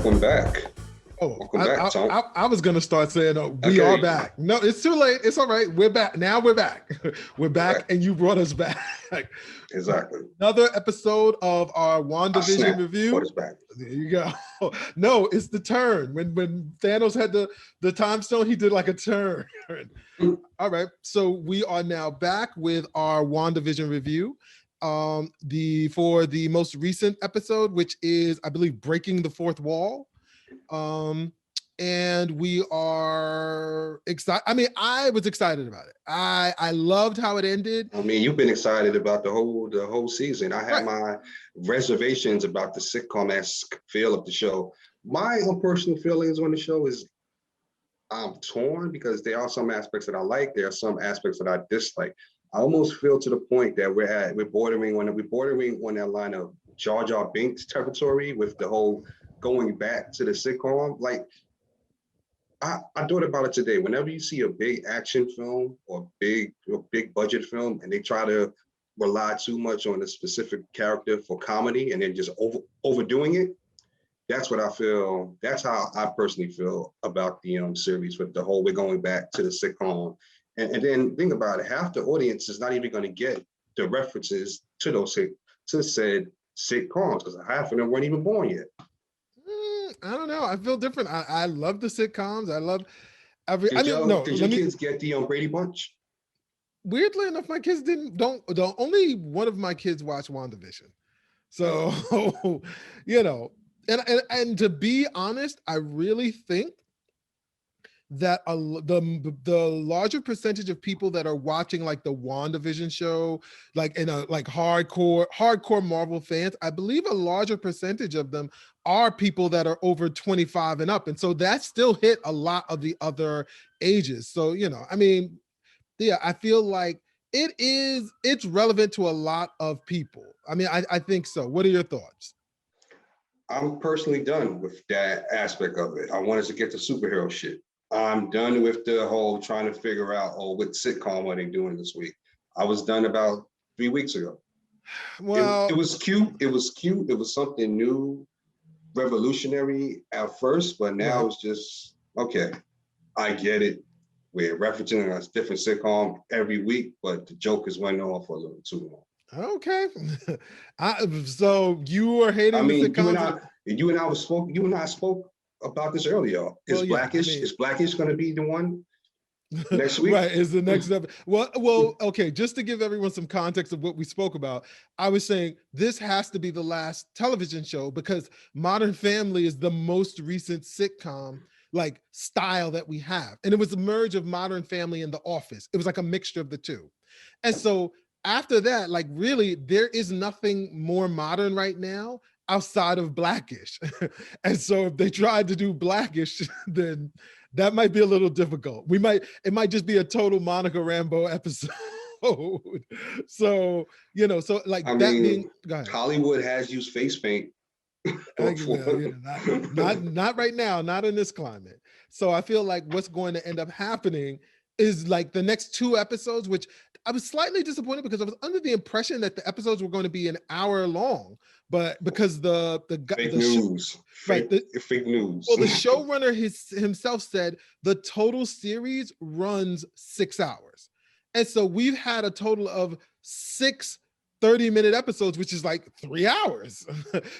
Welcome back. Oh, Welcome back, Tom. I was gonna start saying we are back. No, it's too late. It's all right. We're back. Now we're back. We're back, and you brought us back. Exactly. Another episode of our Wandavision review. Brought us back. There you go. No, it's the turn. When Thanos had the time stone, he did like a turn. All right. So we are now back with our WandaVision review. For the most recent episode, which is, I believe, Breaking the Fourth Wall. And we are excited. I mean, I was excited about it. I loved how it ended. I mean, you've been excited about the whole season. I had my reservations about the sitcom-esque feel of the show. My own personal feelings on the show is I'm torn because there are some aspects that I like. There are some aspects that I dislike. I almost feel to the point that we're bordering on that line of Jar Jar Binks territory with the whole going back to the sitcom. Like, I thought about it today. Whenever you see a big action film or big budget film and they try to rely too much on a specific character for comedy and then just overdoing it, that's what I feel. That's how I personally feel about the series with the whole we're going back to the sitcom. And then think about it, half the audience is not even going to get the references to said sitcoms because half of them weren't even born yet. I don't know. I feel different. I love the sitcoms. I love Did your kids get the Brady Bunch? Weirdly enough, my kids don't. Only one of my kids watched WandaVision. So, and to be honest, I really think that the larger percentage of people that are watching like the WandaVision show, like in a like hardcore Marvel fans, I believe a larger percentage of them are people that are over 25 and up. And so that still hit a lot of the other ages. So, I mean, yeah, I feel like it's relevant to a lot of people. I mean, I think so. What are your thoughts? I'm personally done with that aspect of it. I wanted to get to superhero shit. I'm done with the whole trying to figure out, what sitcom are they doing this week? I was done about 3 weeks ago. Well, it was cute. It was cute. It was something new, revolutionary at first, but now it's just, okay, I get it. We're referencing a different sitcom every week, but the joke is went on for a little too long. Okay. So you are hating the sitcoms? You and I spoke about this earlier. Is Blackish going to be the one next week? Right, is the next episode. Well, okay, just to give everyone some context of what we spoke about, I was saying this has to be the last television show because Modern Family is the most recent sitcom like style that we have. And it was a merge of Modern Family and The Office. It was like a mixture of the two. And so after that, like really, there is nothing more modern right now outside of Blackish. And so if they tried to do Blackish, then that might be a little difficult. It might just be a total Monica Rambeau episode. So, so like Hollywood has used face paint. Not right now, not in this climate. So I feel like what's going to end up happening is like the next 2 episodes, which I was slightly disappointed because I was under the impression that the episodes were going to be an hour long, but because the fake news. Well, the showrunner himself said the total series runs 6 hours. And so we've had a total of 6 30-minute episodes, which is like 3 hours.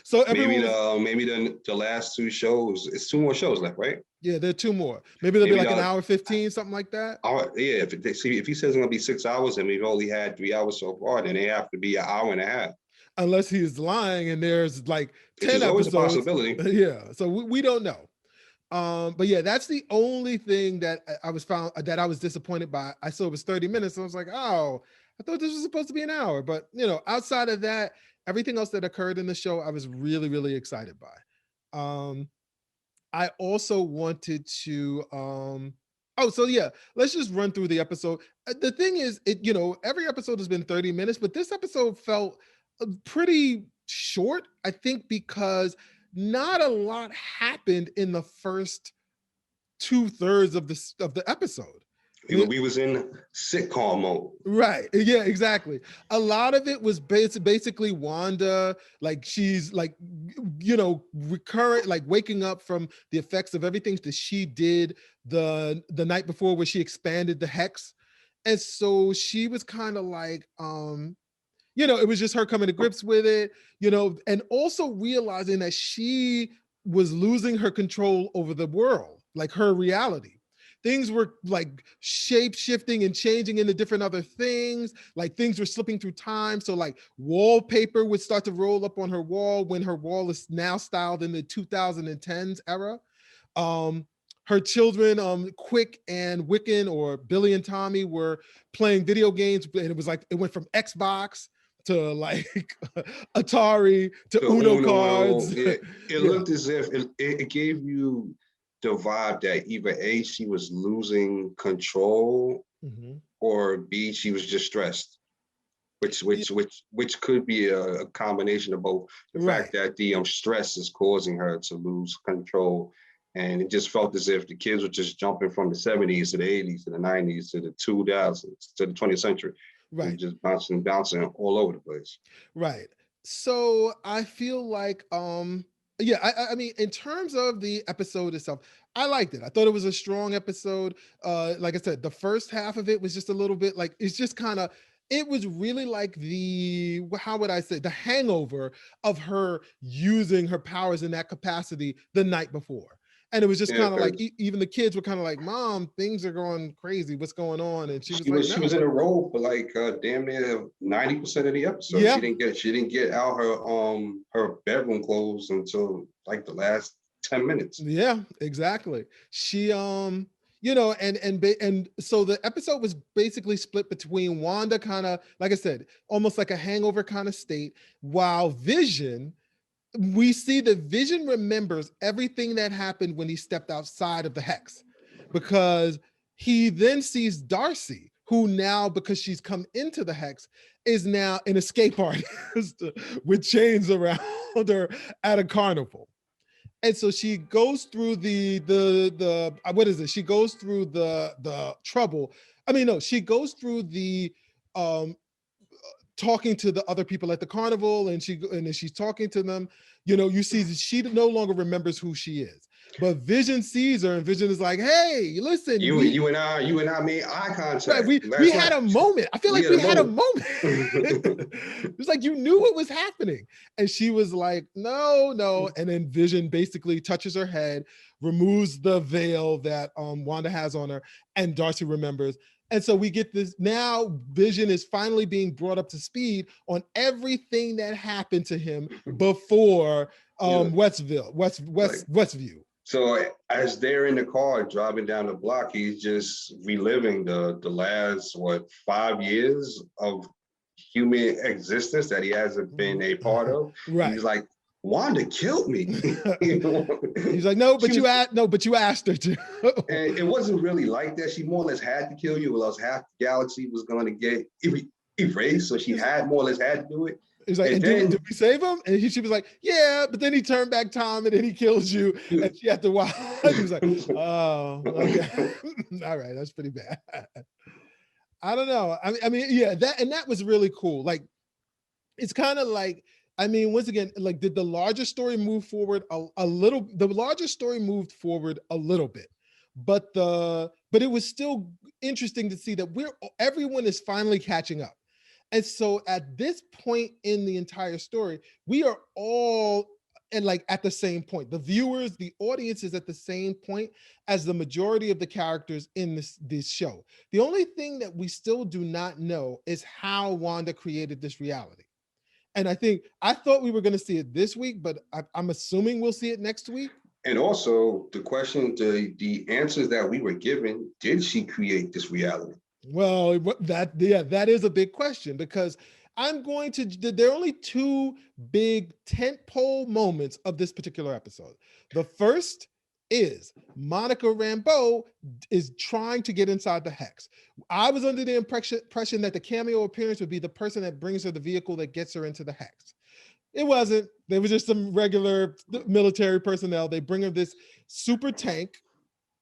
So maybe the last 2 shows, it's 2 more shows left, right? Yeah, there are 2 more. Maybe there'll be like an hour 15, something like that. Yeah, if he says it's gonna be 6 hours and we've only had 3 hours so far, then they have to be an hour and a half. Unless he's lying and there's like 10 episodes. Always a possibility. Yeah, so we don't know. But yeah, that's the only thing that I was disappointed by. I saw it was 30 minutes, and I was like, oh, I thought this was supposed to be an hour. But outside of that, everything else that occurred in the show, I was really, really excited by. I also wanted to let's just run through the episode. The thing is, every episode has been 30 minutes, but this episode felt pretty short, I think, because not a lot happened in the first 2/3 of the episode. We was in sitcom mode. Right. Yeah, exactly. A lot of it was basically Wanda, like she's like, recurrent, like waking up from the effects of everything that she did the night before, where she expanded the hex. And so she was kind of like, it was just her coming to grips with it, and also realizing that she was losing her control over the world, like her reality. Things were like shape shifting and changing into different other things. Like things were slipping through time. So like wallpaper would start to roll up on her wall when her wall is now styled in the 2010s era. Her children, Quick and Wiccan, or Billy and Tommy, were playing video games, and it was like it went from Xbox to like Atari to The Uno Uno, cards. it Yeah. looked as if it gave you the vibe that either A, she was losing control, Mhm. or B, she was just stressed. Which could be a combination of both. The Right. fact that the stress is causing her to lose control, and it just felt as if the kids were just jumping from the 70s to the 80s to the 90s to the 2000s to the 20th century. They were Right. just bouncing all over the place. Right. So I feel like, yeah, I mean, in terms of the episode itself, I liked it. I thought it was a strong episode. Like I said, the first half of it was just a little bit like, it's just kind of, it was really like how would I say, the hangover of her using her powers in that capacity the night before. And it was just Yeah, kind of like, because even the kids were kind of like, Mom, things are going crazy. What's going on? And she was she like, was no. she was in a role for like damn near 90% of the episode. Yeah, She didn't get out her bedroom clothes until like the last 10 minutes. yeah, exactly. She and so the episode was basically split between Wanda, kind of like I said, almost like a hangover kind of state, while Vision, we see that Vision remembers everything that happened when he stepped outside of the hex, because he then sees Darcy, who now, because she's come into the hex, is now an escape artist with chains around her at a carnival. And so she goes through the what is it? She goes through the trouble. I mean, no, she goes through the um talking to the other people at the carnival, and as she's talking to them, you see that she no longer remembers who she is. But Vision sees her, and Vision is like, "Hey, listen, You and I made eye right, contact we last had night. a moment. I feel We like had a we had a moment. moment." It's like you knew what was happening. And she was like, no, no. And then Vision basically touches her head, removes the veil that Wanda has on her, and Darcy remembers. And so we get this now. Vision is finally being brought up to speed on everything that happened to him before Yeah, like Westview. so as they're in the car driving down the block, he's just reliving the last 5 years of human existence that he hasn't been a part of. Right. He's like, Wanda killed me. You know? He's like, no, She but was, you asked her to. and it wasn't really like that. She more or less had to kill you, or else half the galaxy was going to get erased. So she had more or less had to do it. He's like, And and did then we save him? And she was like, yeah, but then he turned back time and then he kills you. And she had to watch. He was like, oh, okay. All right, that's pretty bad. I don't know. I mean, yeah, that was really cool. Like, it's kind of like, I mean, once again, like, did the larger story move forward a little? The larger story moved forward a little bit, but it was still interesting to see that everyone is finally catching up. And so at this point in the entire story, we are all and like at the same point. The viewers, the audience is at the same point as the majority of the characters in this show. The only thing that we still do not know is how Wanda created this reality. And I thought we were going to see it this week, but I'm assuming we'll see it next week. and also the question, the answers that we were given, did she create this reality? Well, that is a big question, because there are only two big tentpole moments of this particular episode. The first is Monica Rambeau is trying to get inside the hex. I was under the impression that the cameo appearance would be the person that brings her the vehicle that gets her into the hex. It wasn't. They were just some regular military personnel. They bring her this super tank,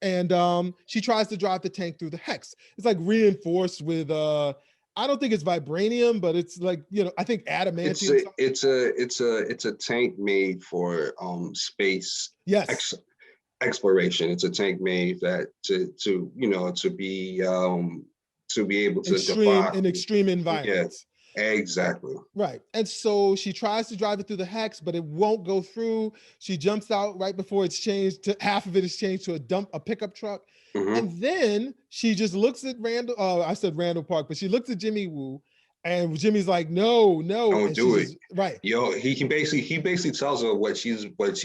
And she tries to drive the tank through the hex. It's like reinforced with I don't think it's vibranium, but it's like, I think adamantium. It's a tank made for space Yes. exploration. It's a tank made that to be able to defy. In extreme Yeah, environments. exactly. Right. And so she tries to drive it through the hex, but it won't go through. She jumps out right before it's changed to half of it is changed to a pickup truck. Mm-hmm. And then she just looks at Randall. I said Randall Park, but she looks at Jimmy Woo, and Jimmy's like, no, Don't and do it. Just, right. He basically tells her what she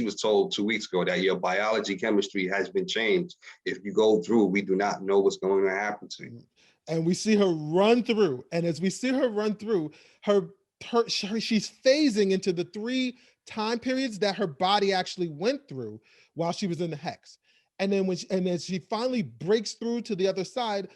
was told 2 weeks ago, that your biology chemistry has been changed. If you go through, we do not know what's going to happen to you. And we see her run through. And as we see her run through, she's phasing into the 3 time periods that her body actually went through while she was in the hex. And then then she finally breaks through to the other side,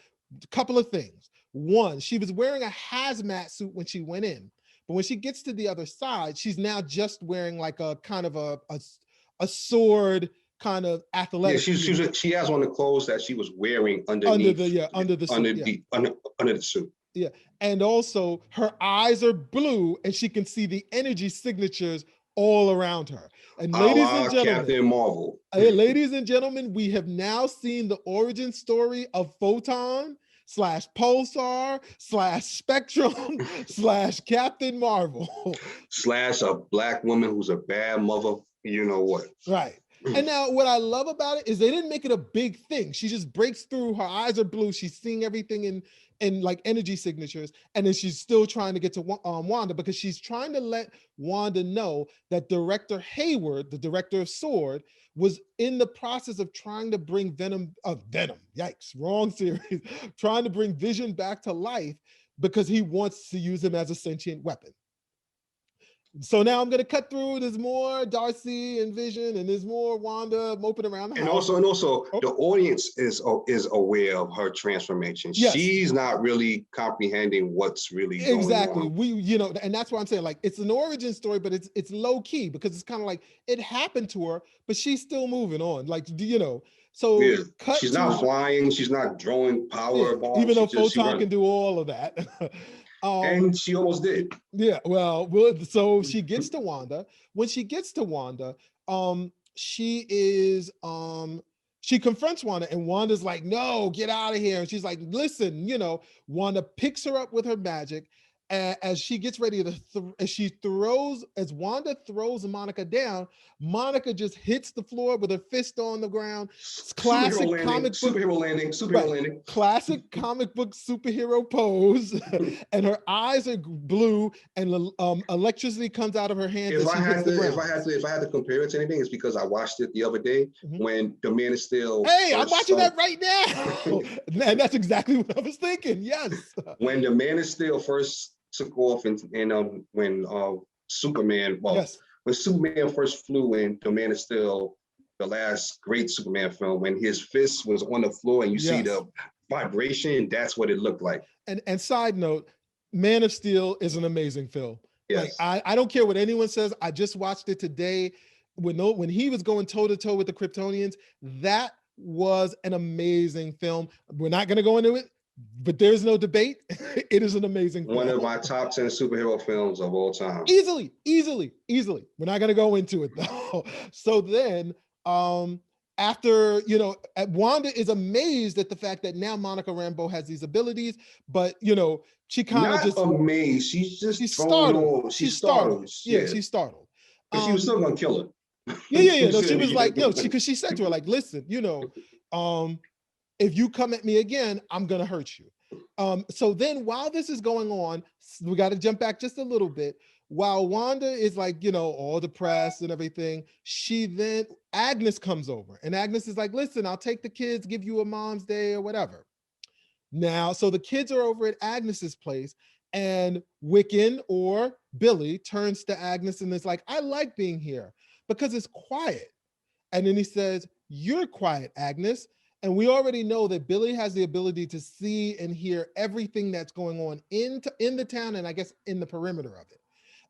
a couple of things. One, she was wearing a hazmat suit when she went in, but when she gets to the other side, she's now just wearing like a kind of a sword kind of athletic. Yeah, she has on the clothes that she was wearing underneath under the suit. Yeah. And also her eyes are blue and she can see the energy signatures all around her. And ladies and gentlemen, Captain Marvel. Ladies and gentlemen, we have now seen the origin story of Photon / Pulsar / Spectrum / Captain Marvel / a black woman who's a bad mother, you know what. Right. And now what I love about it is they didn't make it a big thing. She just breaks through, her eyes are blue, she's seeing everything in like energy signatures, and then she's still trying to get to Wanda, because she's trying to let Wanda know that director Hayward, the director of Sword, was in the process of trying to bring Venom, yikes, wrong series, trying to bring Vision back to life because he wants to use him as a sentient weapon. So now I'm going to cut through. There's more Darcy and Vision, and there's more Wanda moping around the house. And also, the audience is aware of her transformation. Yes. She's not really comprehending what's really going on. We, and that's why I'm saying, like, it's an origin story, but it's low key, because it's kind of like it happened to her, but she's still moving on. Like, so yeah. She's not flying. She's not throwing power bombs. Even though Photon can do all of that. And she almost did. Yeah, well, so she gets to Wanda. When she gets to Wanda, she confronts Wanda, and Wanda's like, no, get out of here. And she's like, listen, Wanda picks her up with her magic. As she gets ready as Wanda throws Monica down, Monica just hits the floor with her fist on the ground. Classic superhero landing. Classic comic book superhero pose. And her eyes are blue, and electricity comes out of her hands. If I had to compare it to anything, it's because I watched it the other day when the Man of Steel. Hey, I'm watching that right now. And that's exactly what I was thinking. Yes. When the Man of Steel first took off, and when Superman, when Superman first flew in the Man of Steel, the last great Superman film, when his fist was on the floor and you see the vibration, that's what it looked like. And side note, Man of Steel is an amazing film. Yes. Like, I don't care what anyone says. I just watched it today. When he was going toe to toe with the Kryptonians, that was an amazing film. We're not going to go into it, but there's no debate. It is an amazing film. One of my top 10 superhero films of all time. Easily. We're not going to go into it though. So then, after, Wanda is amazed at the fact that now Monica Rambeau has these abilities, but, she kind of just amazed. She's startled. She's startled. Yeah, she's startled. But she was still going to kill her. Yeah. No, she was like, because she said to her, like, listen, if you come at me again, I'm going to hurt you. So then while this is going on, we got to jump back just a little bit. While Wanda is like, all depressed and everything, Agnes comes over, and Agnes is like, listen, I'll take the kids, give you a mom's day or whatever. Now, so the kids are over at Agnes's place, and Wiccan, or Billy, turns to Agnes and is like, I like being here because it's quiet. And then he says, you're quiet, Agnes. And we already know that Billy has the ability to see and hear everything that's going on in the town, and I guess in the perimeter of it.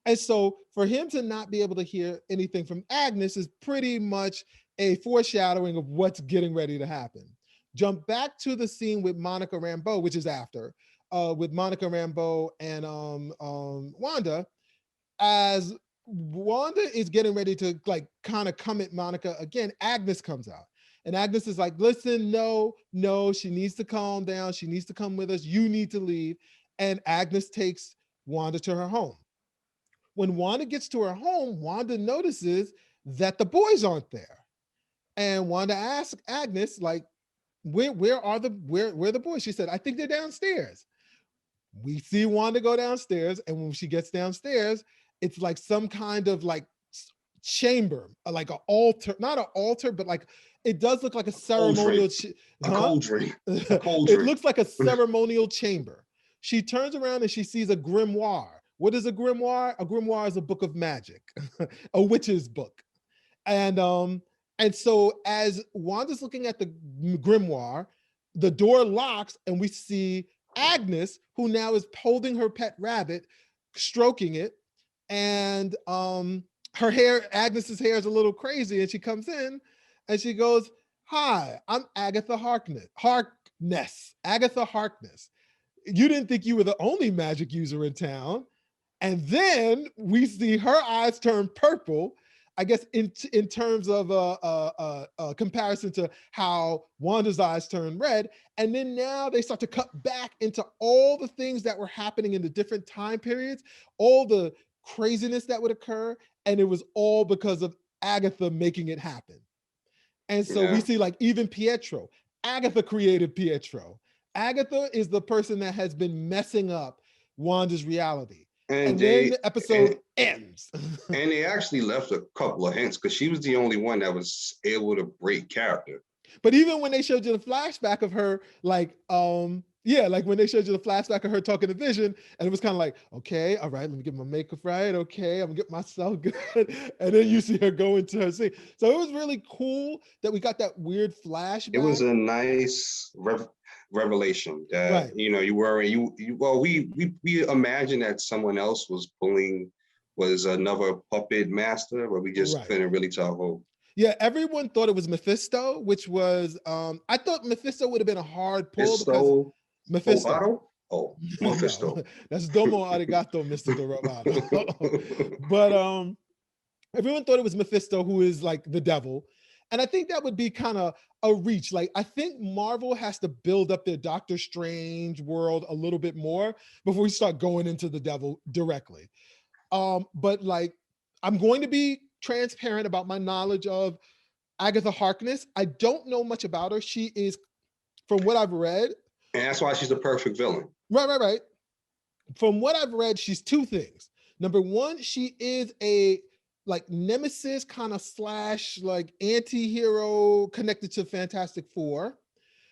And so for him to not be able to hear anything from Agnes is pretty much a foreshadowing of what's getting ready to happen. Jump back to the scene with Monica Rambeau, which is after, with Monica Rambeau and Wanda, as Wanda is getting ready to like kind of come at Monica again, Agnes comes out. And Agnes is like, listen, no, she needs to calm down. She needs to come with us. You need to leave. And Agnes takes Wanda to her home. When Wanda gets to her home, Wanda notices that the boys aren't there. And Wanda asks Agnes, like, where are where are the boys? She said, I think they're downstairs. We see Wanda go downstairs, and when she gets downstairs, it's like some kind of like chamber, like an altar, not an altar, but like it does look like a ceremonial. A cauldron. It looks like a ceremonial chamber. She turns around and she sees a grimoire. What is a grimoire? A grimoire is a book of magic, a witch's book. And so as Wanda's looking at the grimoire, the door locks and we see Agnes, who now is holding her pet rabbit, stroking it. And her hair, Agnes's hair is a little crazy. And she comes in and she goes, hi, I'm Agatha Harkness. Agatha Harkness. You didn't think you were the only magic user in town. And then we see her eyes turn purple, I guess in terms of a comparison to how Wanda's eyes turn red. And then now they start to cut back into all the things that were happening in the different time periods, all the craziness that would occur. And it was all because of Agatha making it happen. And so we see like even Pietro, Agatha created Pietro. Agatha is the person that has been messing up Wanda's reality. And then the episode ends. And they actually left a couple of hints because she was the only one that was able to break character. But even when they showed you the flashback of her, like, like when they showed you the flashback of her talking to Vision, and it was kind of like, okay, all right, let me get my makeup right. Okay, I'm gonna get myself good. And then you see her go into her scene. So it was really cool that we got that weird flashback. It was a nice revelation that we imagined that someone else was another puppet master, but we just couldn't really tell who. Yeah, everyone thought it was Mephisto, which was I thought Mephisto would have been a hard pull. Mephisto. Oh, Mephisto. No, that's Domo Arigato, Mr. Dorobato. But everyone thought it was Mephisto, who is like the devil. And I think that would be kind of a reach. Like, I think Marvel has to build up their Doctor Strange world a little bit more before we start going into the devil directly. But like, I'm going to be transparent about my knowledge of Agatha Harkness. I don't know much about her. She is, from what I've read. And that's why she's the perfect villain. Right. From what I've read, she's two things. Number one, she is a like nemesis kind of / like anti-hero connected to Fantastic Four.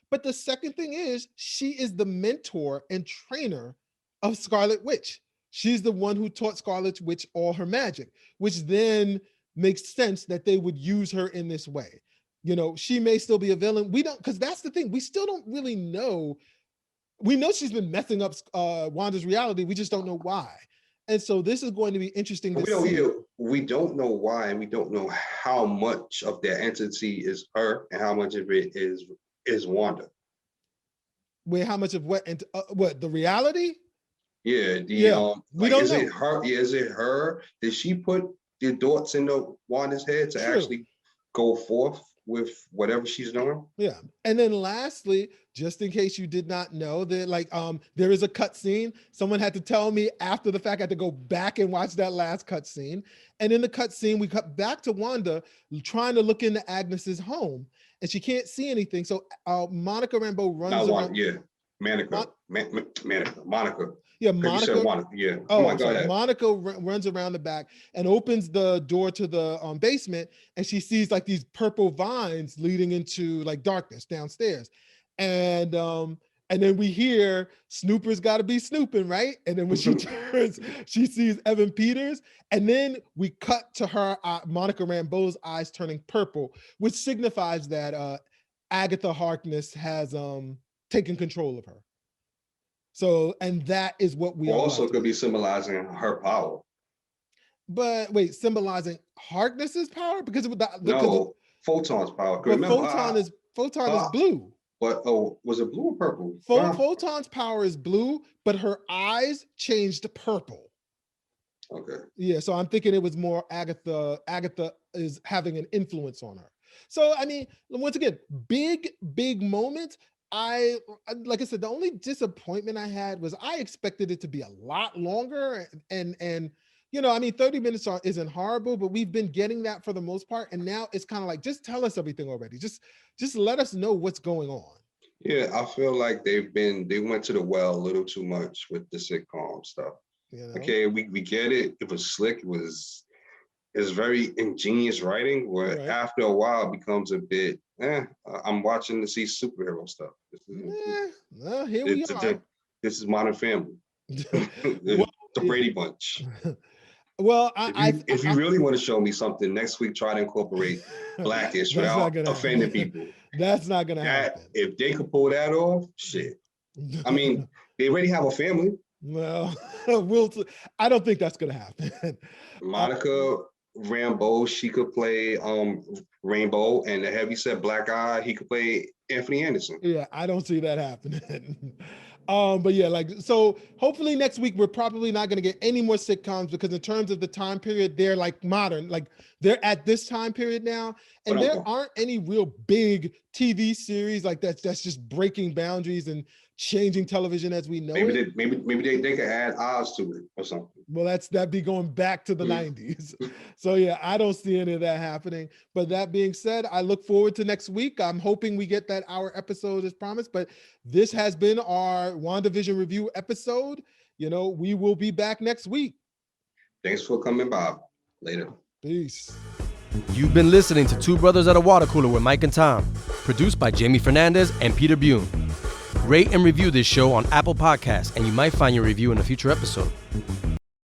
But the second thing is she is the mentor and trainer of Scarlet Witch. She's the one who taught Scarlet Witch all her magic, which then makes sense that they would use her in this way. You know, she may still be a villain. We don't, because that's the thing. We still don't really know. We know she's been messing up Wanda's reality. We just don't know why. And so this is going to be interesting to see. We don't know why, and we don't know how much of that entity is her and how much of it is Wanda. Wait, how much of what the reality? Yeah, we don't know. It her? Yeah, is it her? Did she put the thoughts into Wanda's head to actually go forth with whatever she's doing? Yeah. And then lastly, just in case you did not know, that like there is a cut scene. Someone had to tell me after the fact. I had to go back and watch that last cut scene. And in the cut scene, we cut back to Wanda trying to look into Agnes's home, and she can't see anything. So Monica Rambeau runs around. Monica. Yeah, Monica. Monica. Yeah. Oh, sorry. Monica runs around the back and opens the door to the basement, and she sees like these purple vines leading into like darkness downstairs. And then we hear Snooper's got to be snooping, right? And then when she turns, she sees Evan Peters, and then we cut to her Monica Rambeau's eyes turning purple, which signifies that Agatha Harkness has taken control of her. So, and that is what we also could be symbolizing her power. But wait, symbolizing Harkness's power? Because Photon's power. But Remember, Photon is blue. But was it blue or purple? Photon's power is blue, but her eyes changed to purple. Okay. Yeah, so I'm thinking it was more Agatha. Agatha is having an influence on her. So I mean, once again, big moments. Like I said, the only disappointment I had was I expected it to be a lot longer, and I mean, 30 minutes isn't horrible, but we've been getting that for the most part, and now it's kind of like, just tell us everything already. Just let us know what's going on. Yeah, I feel like they went to the well a little too much with the sitcom stuff. Okay, we get it. It was slick. It's very ingenious writing, where after a while it becomes a bit, I'm watching to see superhero stuff. Well, here we are. This is Modern Family. The Brady Bunch. Well, if you really want to show me something, next week try to incorporate Blackish without offending people. That's not going to happen. If they could pull that off, shit. I mean, they already have a family. Well, I don't think that's going to happen. Monica Rambeau, she could play Rainbow, and the heavyset Black Eye, he could play Anthony Anderson. Yeah, I don't see that happening. But yeah, so hopefully next week we're probably not going to get any more sitcoms, because in terms of the time period, they're like modern, like they're at this time period now, and there aren't any real big TV series like that's just breaking boundaries and changing television as we know it. Maybe they could add Oz to it or something. Well, that'd be going back to the 90s. So yeah, I don't see any of that happening. But that being said, I look forward to next week. I'm hoping we get that hour episode as promised. But this has been our WandaVision review episode. We will be back next week. Thanks for coming by. Later. Peace. You've been listening to Two Brothers at a Water Cooler with Mike and Tom, produced by Jamie Fernandez and Peter Bune. Rate and review this show on Apple Podcasts, and you might find your review in a future episode.